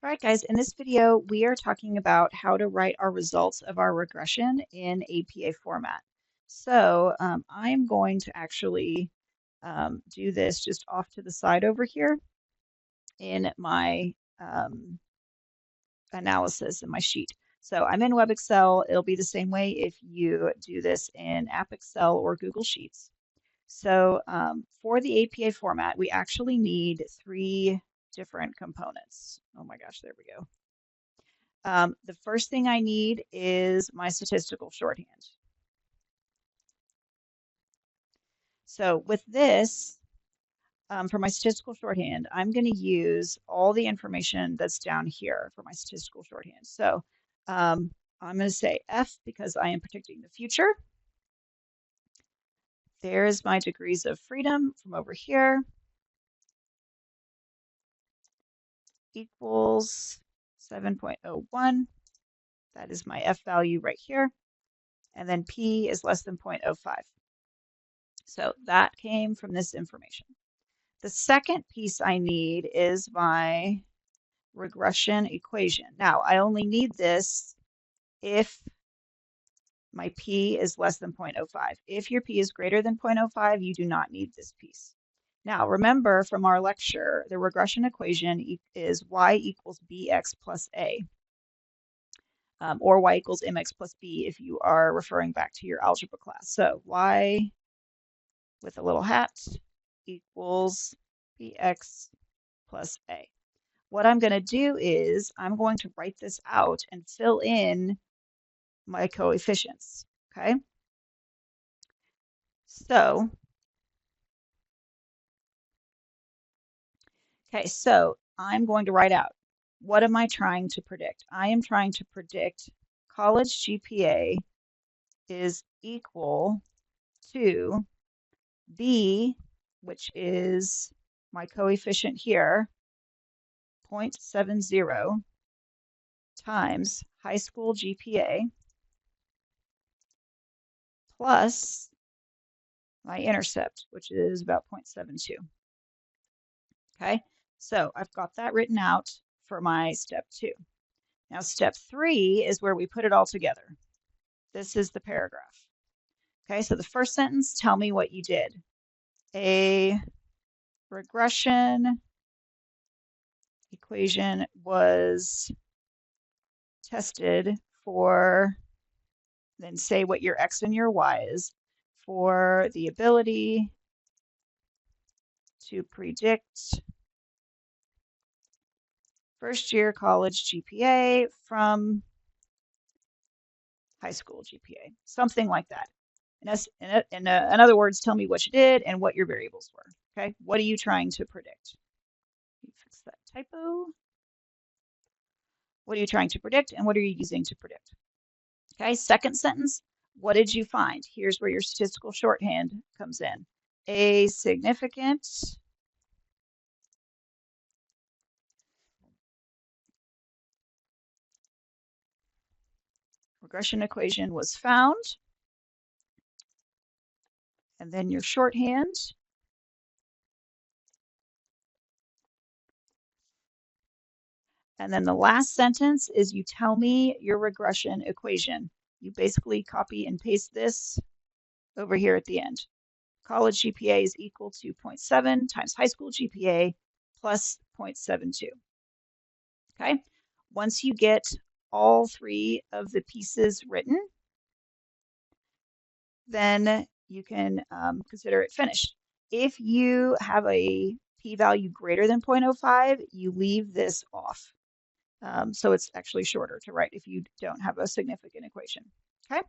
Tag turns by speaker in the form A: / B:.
A: All right, guys, in this video, we are talking about how to write our results of our regression in APA format. So I'm going to actually do this just off to the side over here in my analysis in my sheet. So I'm in Web Excel. It'll be the same way if you do this in App Excel or Google Sheets. So for the APA format, we actually need three different components. Oh my gosh, there we go. The first thing I need is my statistical shorthand. So with this, for my statistical shorthand, I'm going to use all the information that's down here for my statistical shorthand. So I'm going to say F because I am predicting the future. There's my degrees of freedom from over here. Equals 7.01. That is my F value right here. And then P is less than 0.05. So that came from this information. The second piece I need is my regression equation. Now, I only need this if my P is less than 0.05. If your P is greater than 0.05, you do not need this piece. Now, remember from our lecture, the regression equation is y equals bx plus a, or y equals mx plus b if you are referring back to your algebra class. So y with a little hat equals bx plus a. What I'm going to do is I'm going to write this out and fill in my coefficients, okay? So I'm going to write out, what am I trying to predict? I am trying to predict college GPA is equal to B, which is my coefficient here, 0.70 times high school GPA plus my intercept, which is about 0.72. Okay, so I've got that written out for my step 2. Now step 3 is where we put it all together. This is the paragraph. Okay, so the first sentence, tell me what you did. A regression equation was tested for, then say what your X and your Y is, for the ability to predict first year college GPA from high school GPA, something like that. In other words, tell me what you did and what your variables were. Okay, what are you trying to predict? Let me fix that typo. What are you trying to predict and what are you using to predict? Okay, second sentence, what did you find? Here's where your statistical shorthand comes in. A significant regression equation was found. And then your shorthand. And then the last sentence is you tell me your regression equation. You basically copy and paste this over here at the end. College GPA is equal to 0.7 times high school GPA plus 0.72. Okay, once you get all three of the pieces written, then you can consider it finished. If you have a p-value greater than 0.05, you leave this off. So it's actually shorter to write if you don't have a significant equation. Okay.